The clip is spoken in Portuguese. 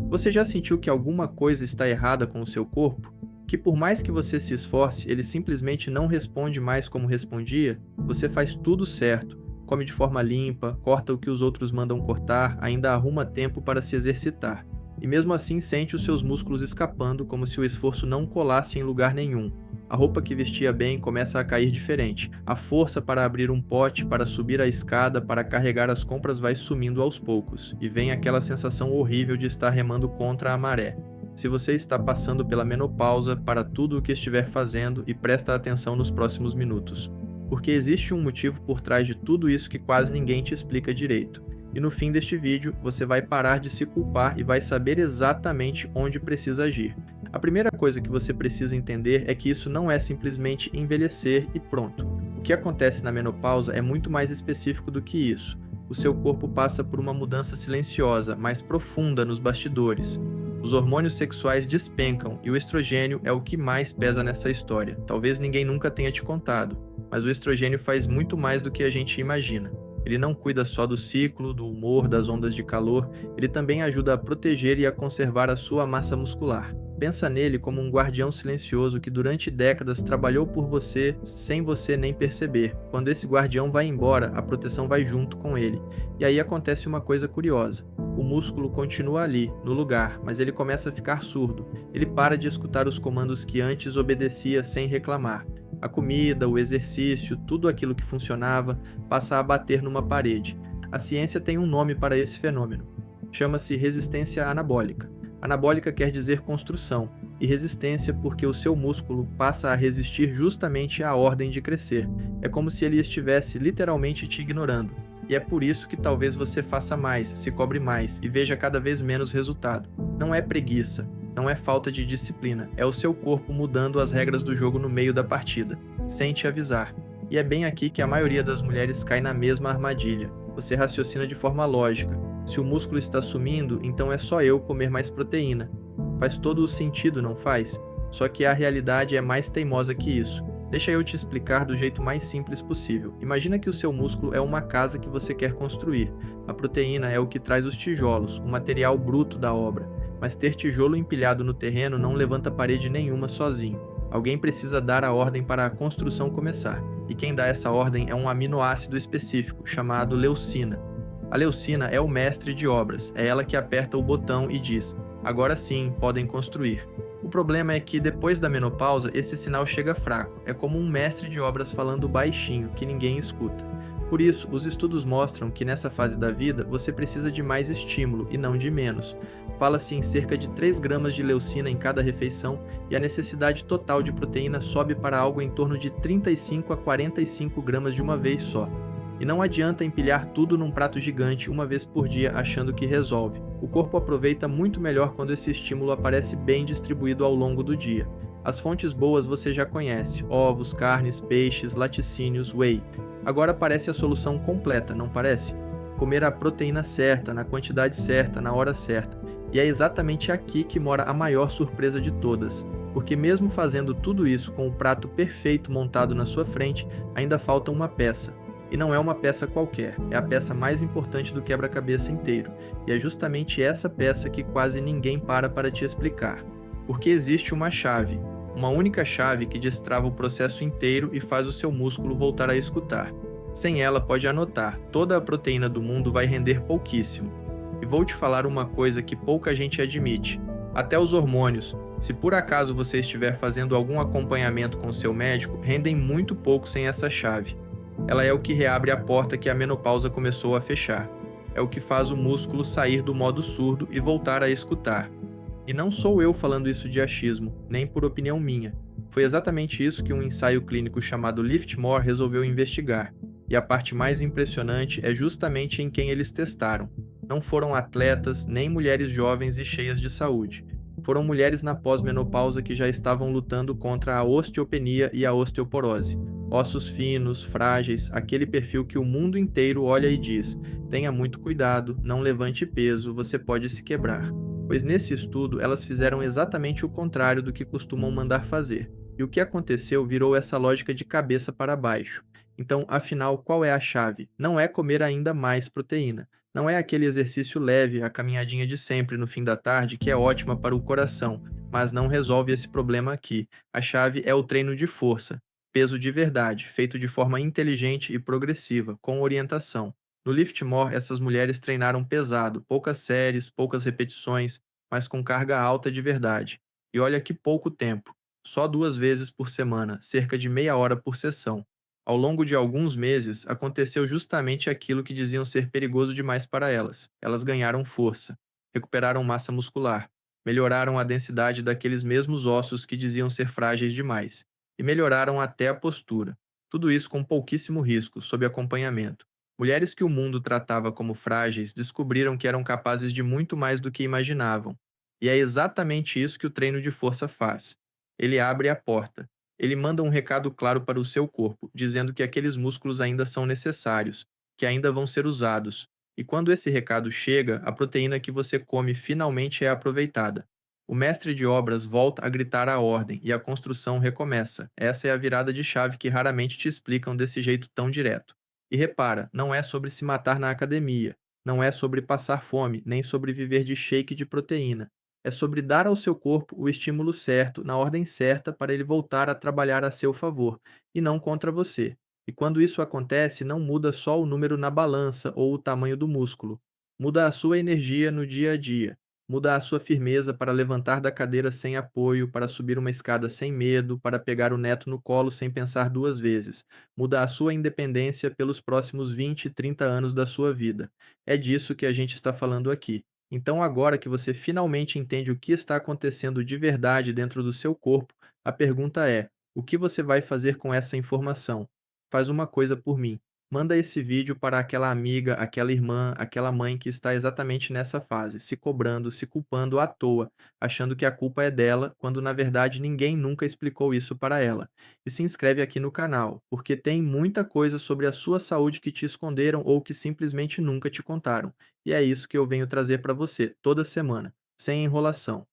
Você já sentiu que alguma coisa está errada com o seu corpo? Que por mais que você se esforce, ele simplesmente não responde mais como respondia? Você faz tudo certo, come de forma limpa, corta o que os outros mandam cortar, ainda arruma tempo para se exercitar. E mesmo assim sente os seus músculos escapando como se o esforço não colasse em lugar nenhum. A roupa que vestia bem começa a cair diferente. A força para abrir um pote, para subir a escada, para carregar as compras vai sumindo aos poucos, e vem aquela sensação horrível de estar remando contra a maré. Se você está passando pela menopausa, para tudo o que estiver fazendo e presta atenção nos próximos minutos. Porque existe um motivo por trás de tudo isso que quase ninguém te explica direito. E no fim deste vídeo, você vai parar de se culpar e vai saber exatamente onde precisa agir. A primeira coisa que você precisa entender é que isso não é simplesmente envelhecer e pronto. O que acontece na menopausa é muito mais específico do que isso. O seu corpo passa por uma mudança silenciosa, mais profunda nos bastidores. Os hormônios sexuais despencam e o estrogênio é o que mais pesa nessa história. Talvez ninguém nunca tenha te contado, mas o estrogênio faz muito mais do que a gente imagina. Ele não cuida só do ciclo, do humor, das ondas de calor, ele também ajuda a proteger e a conservar a sua massa muscular. Pensa nele como um guardião silencioso que durante décadas trabalhou por você sem você nem perceber. Quando esse guardião vai embora, a proteção vai junto com ele. E aí acontece uma coisa curiosa. O músculo continua ali, no lugar, mas ele começa a ficar surdo. Ele para de escutar os comandos que antes obedecia sem reclamar. A comida, o exercício, tudo aquilo que funcionava, passa a bater numa parede. A ciência tem um nome para esse fenômeno. Chama-se resistência anabólica. Anabólica quer dizer construção, e resistência porque o seu músculo passa a resistir justamente à ordem de crescer. É como se ele estivesse literalmente te ignorando. E é por isso que talvez você faça mais, se cobre mais e veja cada vez menos resultado. Não é preguiça, não é falta de disciplina, é o seu corpo mudando as regras do jogo no meio da partida, sem te avisar. E é bem aqui que a maioria das mulheres cai na mesma armadilha. Você raciocina de forma lógica. Se o músculo está sumindo, então é só eu comer mais proteína. Faz todo o sentido, não faz? Só que a realidade é mais teimosa que isso. Deixa eu te explicar do jeito mais simples possível. Imagina que o seu músculo é uma casa que você quer construir. A proteína é o que traz os tijolos, o material bruto da obra. Mas ter tijolo empilhado no terreno não levanta parede nenhuma sozinho. Alguém precisa dar a ordem para a construção começar. E quem dá essa ordem é um aminoácido específico, chamado leucina. A leucina é o mestre de obras, é ela que aperta o botão e diz: agora sim, podem construir. O problema é que depois da menopausa, esse sinal chega fraco, é como um mestre de obras falando baixinho, que ninguém escuta. Por isso, os estudos mostram que nessa fase da vida, você precisa de mais estímulo e não de menos. Fala-se em cerca de 3 gramas de leucina em cada refeição e a necessidade total de proteína sobe para algo em torno de 35 a 45 gramas de uma vez só. E não adianta empilhar tudo num prato gigante uma vez por dia achando que resolve. O corpo aproveita muito melhor quando esse estímulo aparece bem distribuído ao longo do dia. As fontes boas você já conhece: ovos, carnes, peixes, laticínios, whey. Agora parece a solução completa, não parece? Comer a proteína certa, na quantidade certa, na hora certa. E é exatamente aqui que mora a maior surpresa de todas. Porque mesmo fazendo tudo isso com o prato perfeito montado na sua frente, ainda falta uma peça. E não é uma peça qualquer, é a peça mais importante do quebra-cabeça inteiro. E é justamente essa peça que quase ninguém para te explicar. Porque existe uma chave, uma única chave que destrava o processo inteiro e faz o seu músculo voltar a escutar. Sem ela, pode anotar, toda a proteína do mundo vai render pouquíssimo. E vou te falar uma coisa que pouca gente admite. Até os hormônios, se por acaso você estiver fazendo algum acompanhamento com seu médico, rendem muito pouco sem essa chave. Ela é o que reabre a porta que a menopausa começou a fechar. É o que faz o músculo sair do modo surdo e voltar a escutar. E não sou eu falando isso de achismo, nem por opinião minha. Foi exatamente isso que um ensaio clínico chamado Liftmore resolveu investigar. E a parte mais impressionante é justamente em quem eles testaram. Não foram atletas, nem mulheres jovens e cheias de saúde. Foram mulheres na pós-menopausa que já estavam lutando contra a osteopenia e a osteoporose. Ossos finos, frágeis, aquele perfil que o mundo inteiro olha e diz: tenha muito cuidado, não levante peso, você pode se quebrar. Pois nesse estudo elas fizeram exatamente o contrário do que costumam mandar fazer. E o que aconteceu virou essa lógica de cabeça para baixo. Então, afinal, qual é a chave? Não é comer ainda mais proteína. Não é aquele exercício leve, a caminhadinha de sempre no fim da tarde, que é ótima para o coração, mas não resolve esse problema aqui. A chave é o treino de força, peso de verdade, feito de forma inteligente e progressiva, com orientação. No Lift More, essas mulheres treinaram pesado, poucas séries, poucas repetições, mas com carga alta de verdade. E olha que pouco tempo, só 2 vezes por semana, cerca de meia hora por sessão. Ao longo de alguns meses, aconteceu justamente aquilo que diziam ser perigoso demais para elas. Elas ganharam força, recuperaram massa muscular, melhoraram a densidade daqueles mesmos ossos que diziam ser frágeis demais, e melhoraram até a postura. Tudo isso com pouquíssimo risco, sob acompanhamento. Mulheres que o mundo tratava como frágeis descobriram que eram capazes de muito mais do que imaginavam. E é exatamente isso que o treino de força faz. Ele abre a porta. Ele manda um recado claro para o seu corpo, dizendo que aqueles músculos ainda são necessários, que ainda vão ser usados. E quando esse recado chega, a proteína que você come finalmente é aproveitada. O mestre de obras volta a gritar a ordem e a construção recomeça. Essa é a virada de chave que raramente te explicam desse jeito tão direto. E repara, não é sobre se matar na academia, não é sobre passar fome, nem sobre viver de shake de proteína. É sobre dar ao seu corpo o estímulo certo, na ordem certa, para ele voltar a trabalhar a seu favor, e não contra você. E quando isso acontece, não muda só o número na balança ou o tamanho do músculo. Muda a sua energia no dia a dia. Muda a sua firmeza para levantar da cadeira sem apoio, para subir uma escada sem medo, para pegar o neto no colo sem pensar 2 vezes. Muda a sua independência pelos próximos 20, 30 anos da sua vida. É disso que a gente está falando aqui. Então, agora que você finalmente entende o que está acontecendo de verdade dentro do seu corpo, a pergunta é: o que você vai fazer com essa informação? Faz uma coisa por mim. Manda esse vídeo para aquela amiga, aquela irmã, aquela mãe que está exatamente nessa fase, se cobrando, se culpando à toa, achando que a culpa é dela, quando na verdade ninguém nunca explicou isso para ela. E se inscreve aqui no canal, porque tem muita coisa sobre a sua saúde que te esconderam ou que simplesmente nunca te contaram. E é isso que eu venho trazer para você toda semana, sem enrolação.